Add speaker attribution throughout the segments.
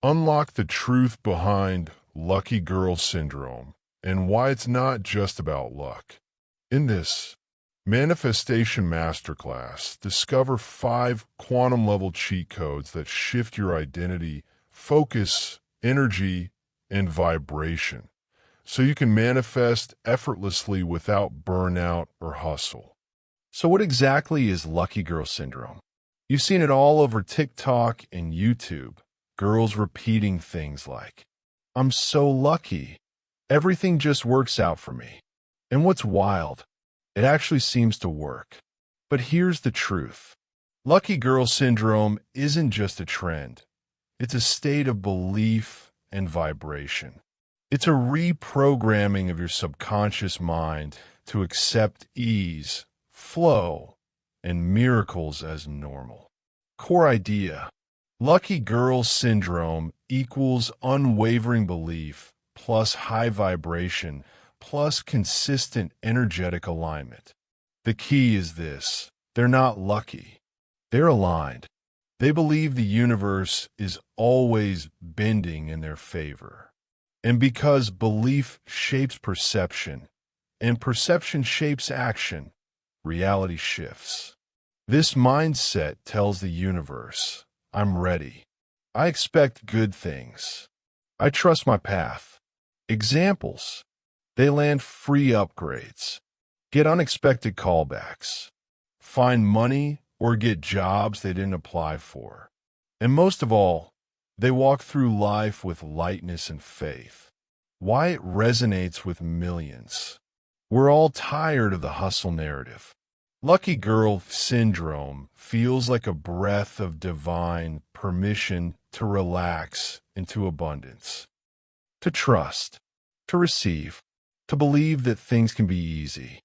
Speaker 1: Unlock the truth behind lucky girl syndrome and why it's not just about luck. In this Manifestation Masterclass, discover 5 quantum-level cheat codes that shift your identity, focus, energy, and vibration, so you can manifest effortlessly without burnout or hustle. So what exactly is lucky girl syndrome? You've seen it all over TikTok and YouTube. Girls repeating things like, "I'm so lucky. Everything just works out for me." And what's wild, it actually seems to work. But here's the truth. Lucky girl syndrome isn't just a trend. It's a state of belief and vibration. It's a reprogramming of your subconscious mind to accept ease, flow, and miracles as normal. Core idea: lucky girl syndrome equals unwavering belief plus high vibration plus consistent energetic alignment. The key is this: they're not lucky. They're aligned. They believe the universe is always bending in their favor. And because belief shapes perception, and perception shapes action, reality shifts. This mindset tells the universe, "I'm ready. I expect good things. I trust my path." Examples: they land free upgrades, get unexpected callbacks, find money or get jobs they didn't apply for. And most of all, they walk through life with lightness and faith. Why it resonates with millions? We're all tired of the hustle narrative. Lucky girl syndrome feels like a breath of divine permission to relax into abundance, to trust, to receive, to believe that things can be easy.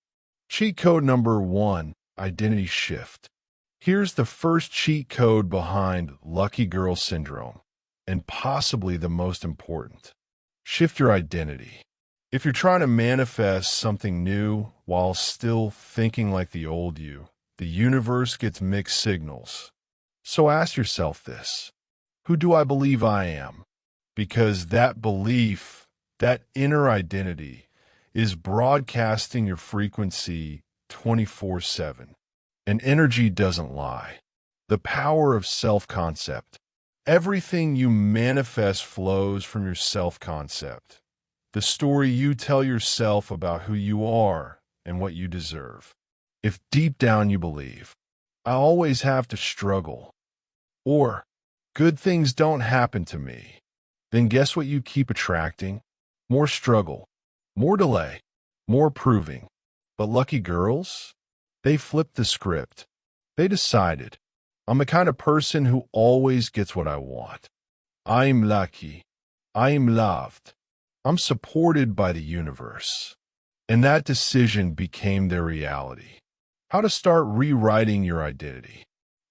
Speaker 1: Cheat code number 1, identity shift. Here's the first cheat code behind lucky girl syndrome, and possibly the most important. Shift your identity. If you're trying to manifest something new while still thinking like the old you, the universe gets mixed signals. So ask yourself this: who do I believe I am? Because that belief, that inner identity, is broadcasting your frequency 24/7. And energy doesn't lie. The power of self-concept. Everything you manifest flows from your self-concept. The story you tell yourself about who you are and what you deserve. If deep down you believe, "I always have to struggle," or "good things don't happen to me," then guess what you keep attracting? More struggle, more delay, more proving. But lucky girls? They flipped the script. They decided, "I'm the kind of person who always gets what I want. I'm lucky. I'm loved. I'm supported by the universe." And that decision became their reality. How to start rewriting your identity.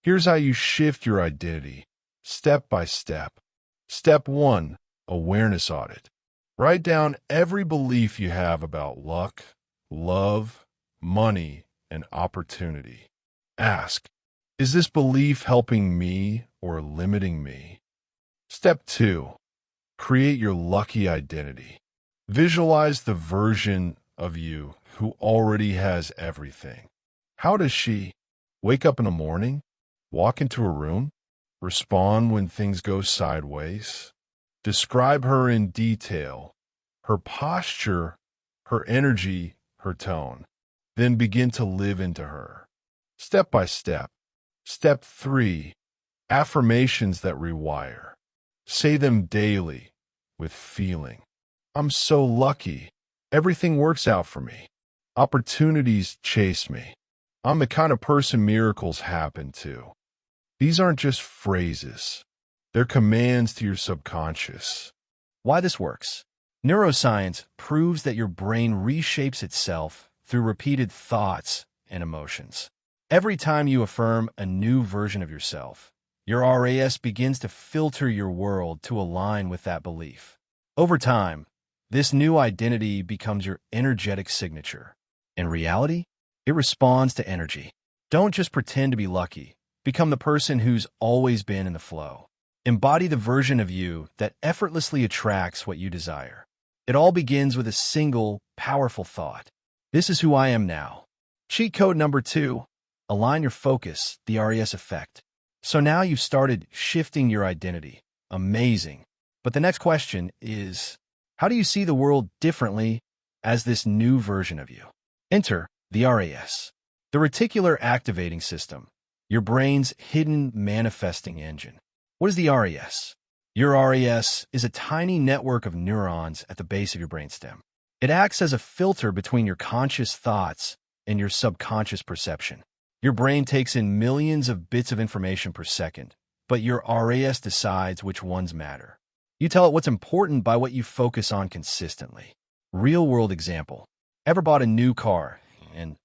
Speaker 1: Here's how you shift your identity, step by step. Step 1, awareness audit. Write down every belief you have about luck, love, money, and opportunity. Ask, is this belief helping me or limiting me? Step 2, create your lucky identity. Visualize the version of you who already has everything. How does she wake up in the morning, walk into a room, respond when things go sideways? Describe her in detail, her posture, her energy, her tone. Then begin to live into her. Step by step. Step 3, affirmations that rewire. Say them daily with feeling. "I'm so lucky. Everything works out for me. Opportunities chase me. I'm the kind of person miracles happen to." These aren't just phrases. They're commands to your subconscious.
Speaker 2: Why this works? Neuroscience proves that your brain reshapes itself through repeated thoughts and emotions. Every time you affirm a new version of yourself, your RAS begins to filter your world to align with that belief. Over time, this new identity becomes your energetic signature. In reality, it responds to energy. Don't just pretend to be lucky. Become the person who's always been in the flow. Embody the version of you that effortlessly attracts what you desire. It all begins with a single, powerful thought. This is who I am now. Cheat code number 2. Align your focus, the RES effect. So now you've started shifting your identity. Amazing. But the next question is, how do you see the world differently as this new version of you? Enter the RAS, the Reticular Activating System, your brain's hidden manifesting engine. What is the RAS? Your RAS is a tiny network of neurons at the base of your brainstem. It acts as a filter between your conscious thoughts and your subconscious perception. Your brain takes in millions of bits of information per second, but your RAS decides which ones matter. You tell it what's important by what you focus on consistently. Real-world example. Ever bought a new car and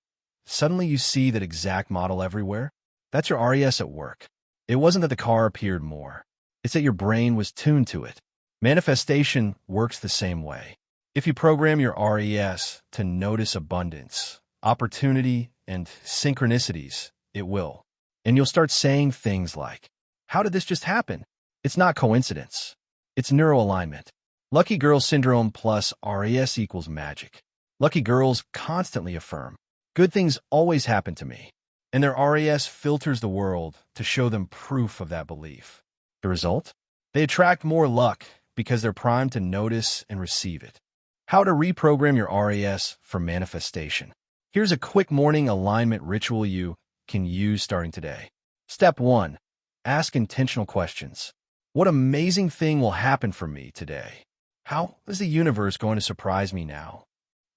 Speaker 2: suddenly you see that exact model everywhere? That's your RAS at work. It wasn't that the car appeared more. It's that your brain was tuned to it. Manifestation works the same way. If you program your RAS to notice abundance, opportunity, and synchronicities, it will. And you'll start saying things like, how did this just happen? It's not coincidence. It's neuroalignment. Lucky girl syndrome plus RAS equals magic. Lucky girls constantly affirm, good things always happen to me. And their RAS filters the world to show them proof of that belief. The result? They attract more luck because they're primed to notice and receive it. How to reprogram your RAS for manifestation. Here's a quick morning alignment ritual you can use starting today. Step 1. Ask intentional questions. What amazing thing will happen for me today? How is the universe going to surprise me now?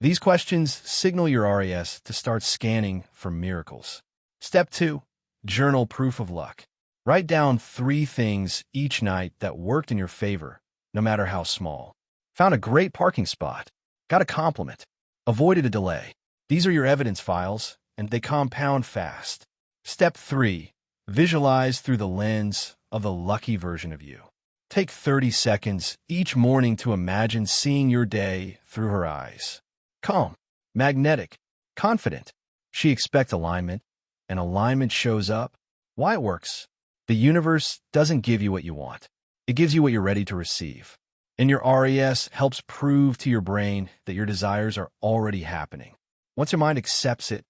Speaker 2: These questions signal your RAS to start scanning for miracles. Step 2. Journal proof of luck. Write down 3 things each night that worked in your favor, no matter how small. Found a great parking spot. Got a compliment. Avoided a delay. These are your evidence files, and they compound fast. Step 3. Visualize through the lens of the lucky version of you. Take 30 seconds each morning to imagine seeing your day through her eyes. Calm, magnetic, confident. She expects alignment, and alignment shows up. Why it works? The universe doesn't give you what you want. It gives you what you're ready to receive. And your RAS helps prove to your brain that your desires are already happening. Once your mind accepts it,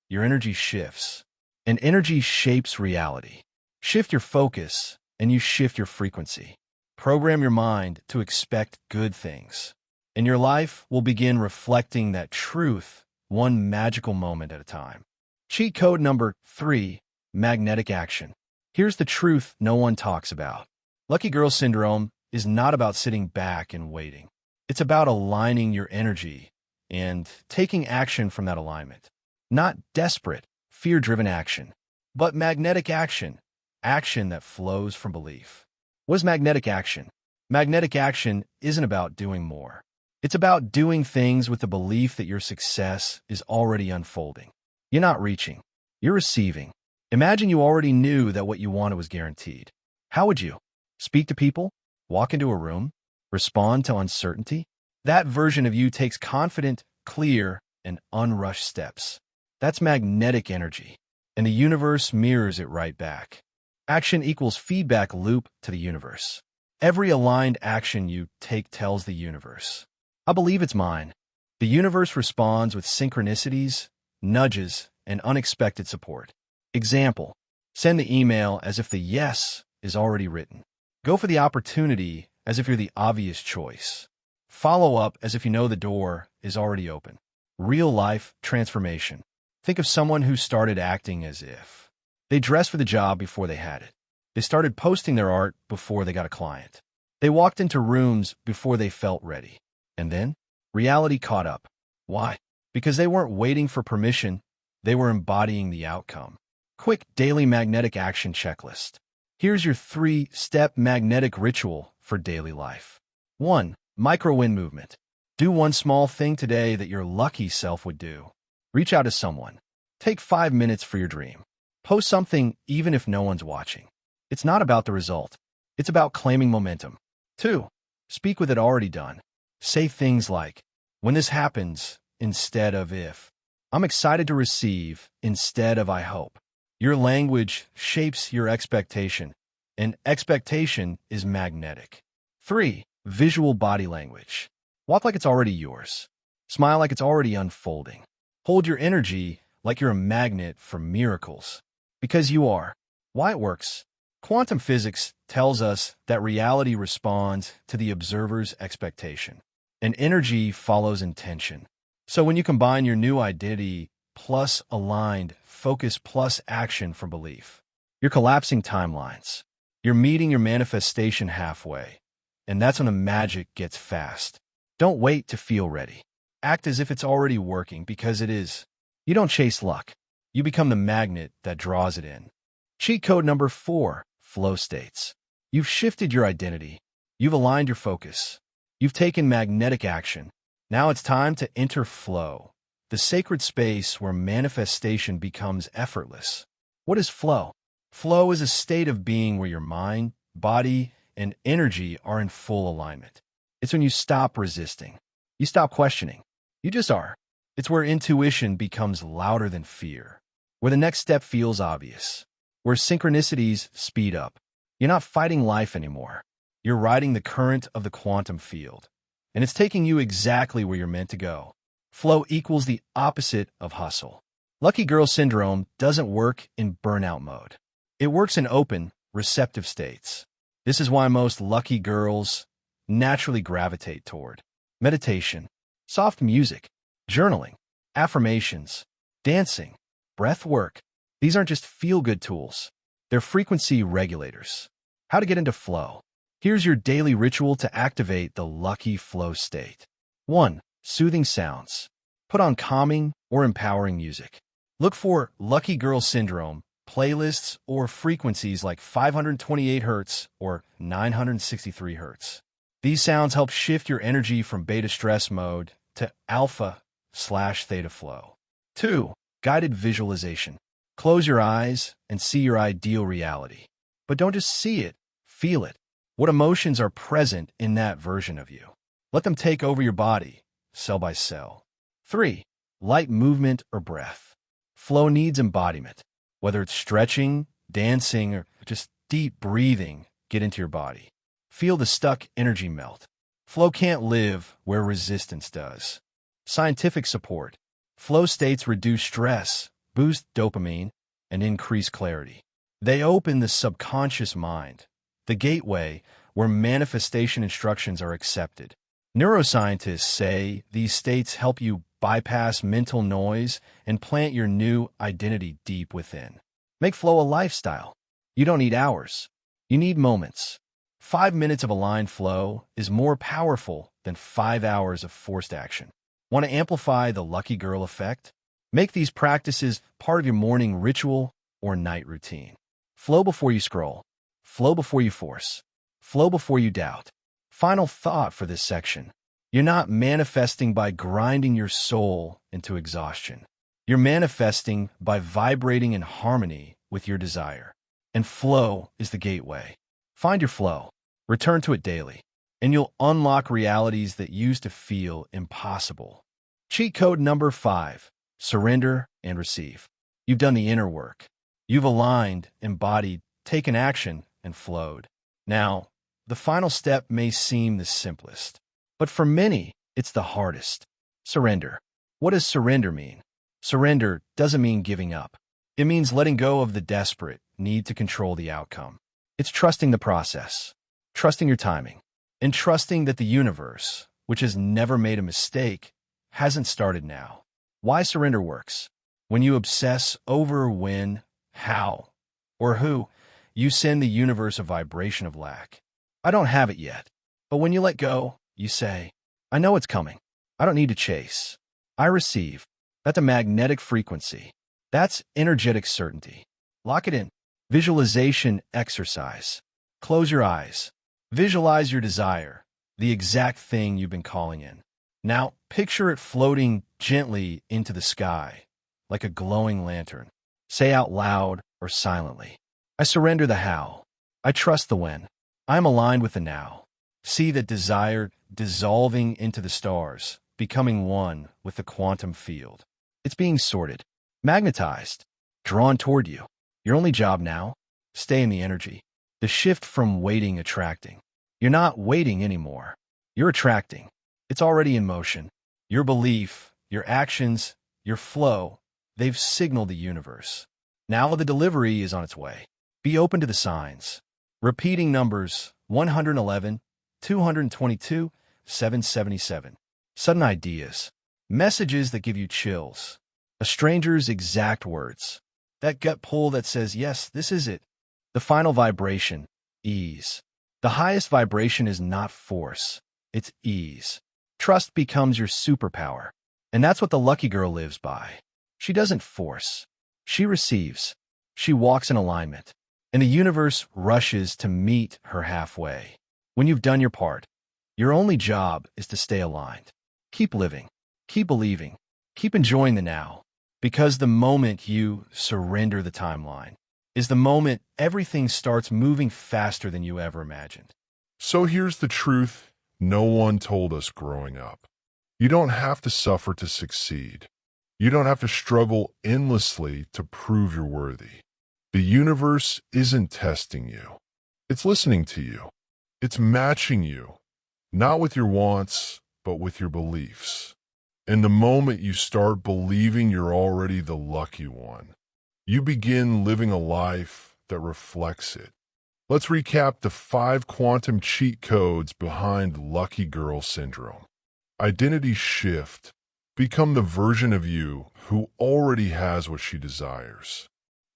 Speaker 2: your energy shifts. And energy shapes reality. Shift your focus, and you shift your frequency. Program your mind to expect good things. And your life will begin reflecting that truth one magical moment at a time. Cheat code number 3, magnetic action. Here's the truth no one talks about. Lucky girl syndrome is not about sitting back and waiting. It's about aligning your energy and taking action from that alignment. Not desperate, fear-driven action, but magnetic action, action that flows from belief. What is magnetic action? Magnetic action isn't about doing more. It's about doing things with the belief that your success is already unfolding. You're not reaching. You're receiving. Imagine you already knew that what you wanted was guaranteed. How would you? Speak to people? Walk into a room? Respond to uncertainty? That version of you takes confident, clear, and unrushed steps. That's magnetic energy, and the universe mirrors it right back. Action equals feedback loop to the universe. Every aligned action you take tells the universe, I believe it's mine. The universe responds with synchronicities, nudges, and unexpected support. Example, send the email as if the yes is already written. Go for the opportunity as if you're the obvious choice. Follow up as if you know the door is already open. Real life transformation. Think of someone who started acting as if they dressed for the job before they had it. They started posting their art before they got a client. They walked into rooms before they felt ready. And then, reality caught up. Why? Because they weren't waiting for permission, they were embodying the outcome. Quick daily magnetic action checklist. Here's your 3-step magnetic ritual for daily life. 1. Micro-win movement. Do one small thing today that your lucky self would do. Reach out to someone. Take 5 minutes for your dream. Post something even if no one's watching. It's not about the result. It's about claiming momentum. 2. Speak with it already done. Say things like, when this happens, instead of if. I'm excited to receive, instead of I hope. Your language shapes your expectation, and expectation is magnetic. 3. Visual body language. Walk like it's already yours. Smile like it's already unfolding. Hold your energy like you're a magnet for miracles. Because you are. Why it works? Quantum physics tells us that reality responds to the observer's expectation, and energy follows intention. So when you combine your new identity plus aligned focus plus action for belief, you're collapsing timelines. You're meeting your manifestation halfway, and that's when the magic gets fast. Don't wait to feel ready. Act as if it's already working, because it is. You don't chase luck. You become the magnet that draws it in. Cheat code number 4, flow states. You've shifted your identity. You've aligned your focus. You've taken magnetic action. Now it's time to enter flow, the sacred space where manifestation becomes effortless. What is flow? Flow is a state of being where your mind, body, and energy are in full alignment. It's when you stop resisting. You stop questioning. You just are. It's where intuition becomes louder than fear, where the next step feels obvious, where synchronicities speed up. You're not fighting life anymore. You're riding the current of the quantum field, and it's taking you exactly where you're meant to go. Flow equals the opposite of hustle. Lucky girl syndrome doesn't work in burnout mode. It works in open, receptive states. This is why most lucky girls naturally gravitate toward meditation, soft music, journaling, affirmations, dancing, breath work. These aren't just feel-good tools. They're frequency regulators. How to get into flow. Here's your daily ritual to activate the lucky flow state. 1. Soothing sounds. Put on calming or empowering music. Look for Lucky Girl Syndrome playlists or frequencies like 528 Hz or 963 Hz. These sounds help shift your energy from beta stress mode to alpha/theta flow. 2. Guided visualization. Close your eyes and see your ideal reality. But don't just see it, feel it. What emotions are present in that version of you? Let them take over your body, cell by cell. 3. Light movement or breath. Flow needs embodiment. Whether it's stretching, dancing, or just deep breathing, get into your body. Feel the stuck energy melt. Flow can't live where resistance does. Scientific support. Flow states reduce stress, boost dopamine, and increase clarity. They open the subconscious mind, the gateway where manifestation instructions are accepted. Neuroscientists say these states help you bypass mental noise and plant your new identity deep within. Make flow a lifestyle. You don't need hours. You need moments. 5 minutes of aligned flow is more powerful than 5 hours of forced action. Want to amplify the lucky girl effect? Make these practices part of your morning ritual or night routine. Flow before you scroll. Flow before you force. Flow before you doubt. Final thought for this section. You're not manifesting by grinding your soul into exhaustion. You're manifesting by vibrating in harmony with your desire. And flow is the gateway. Find your flow. Return to it daily, and you'll unlock realities that used to feel impossible. Cheat code number 5. Surrender and receive. You've done the inner work. You've aligned, embodied, taken action, and flowed. Now, the final step may seem the simplest, but for many, it's the hardest. Surrender. What does surrender mean? Surrender doesn't mean giving up. It means letting go of the desperate need to control the outcome. It's trusting the process, trusting your timing, and trusting that the universe, which has never made a mistake, hasn't started now. Why surrender works? When you obsess over when, how, or who, you send the universe a vibration of lack. I don't have it yet. But when you let go, you say, I know it's coming. I don't need to chase. I receive. That's a magnetic frequency. That's energetic certainty. Lock it in. Visualization exercise. Close your eyes. Visualize your desire, the exact thing you've been calling in. Now, picture it floating gently into the sky, like a glowing lantern. Say out loud or silently, I surrender the how. I trust the when. I'm aligned with the now. See that desire dissolving into the stars, becoming one with the quantum field. It's being sorted, magnetized, drawn toward you. Your only job now, stay in the energy. The shift from waiting attracting. You're not waiting anymore. You're attracting. It's already in motion. Your belief, your actions, your flow, they've signaled the universe. Now the delivery is on its way. Be open to the signs. Repeating numbers 111, 222, 777. Sudden ideas. Messages that give you chills. A stranger's exact words. That gut pull that says, yes, this is it. The final vibration, ease. The highest vibration is not force, it's ease. Trust becomes your superpower. And that's what the lucky girl lives by. She doesn't force. She receives. She walks in alignment. And the universe rushes to meet her halfway. When you've done your part, your only job is to stay aligned. Keep living. Keep believing. Keep enjoying the now. Because the moment you surrender the timeline is the moment everything starts moving faster than you ever imagined.
Speaker 1: So here's the truth no one told us growing up. You don't have to suffer to succeed. You don't have to struggle endlessly to prove you're worthy. The universe isn't testing you. It's listening to you. It's matching you, not with your wants, but with your beliefs. And the moment you start believing you're already the lucky one, you begin living a life that reflects it. Let's recap the 5 quantum cheat codes behind Lucky Girl Syndrome. Identity shift. Become the version of you who already has what she desires.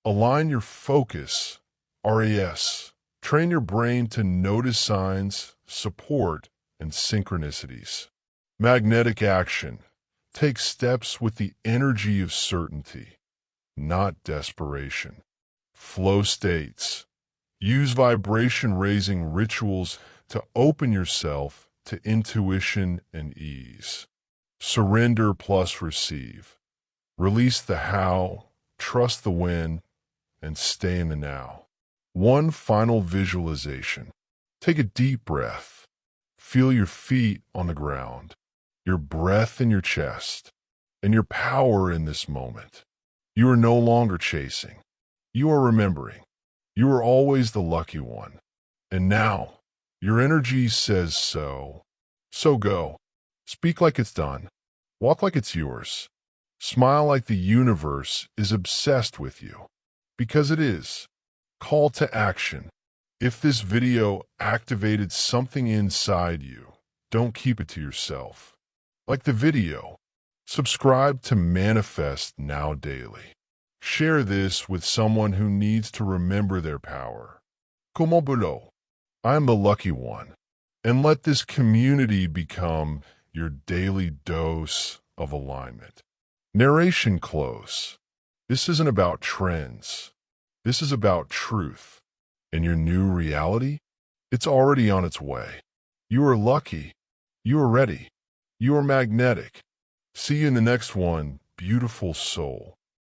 Speaker 1: Align your focus. RAS. Train your brain to notice signs, support, and synchronicities. Magnetic action. Take steps with the energy of certainty, not desperation. Flow states. Use vibration-raising rituals to open yourself to intuition and ease. Surrender plus receive. Release the how, trust the when, and stay in the now. One final visualization. Take a deep breath. Feel your feet on the ground, your breath in your chest, and your power in this moment. You are no longer chasing. You are remembering. You are always the lucky one. And now, your energy says so. So go. Speak like it's done. Walk like it's yours. Smile like the universe is obsessed with you. Because it is. Call to action. If this video activated something inside you, don't keep it to yourself. Like the video, subscribe to Manifest Now Daily. Share this with someone who needs to remember their power. Como below. I am the lucky one. And let this community become your daily dose of alignment. Narration close. This isn't about trends. This is about truth. And your new reality? It's already on its way. You are lucky. You are ready. You are magnetic. See you in the next one, beautiful soul.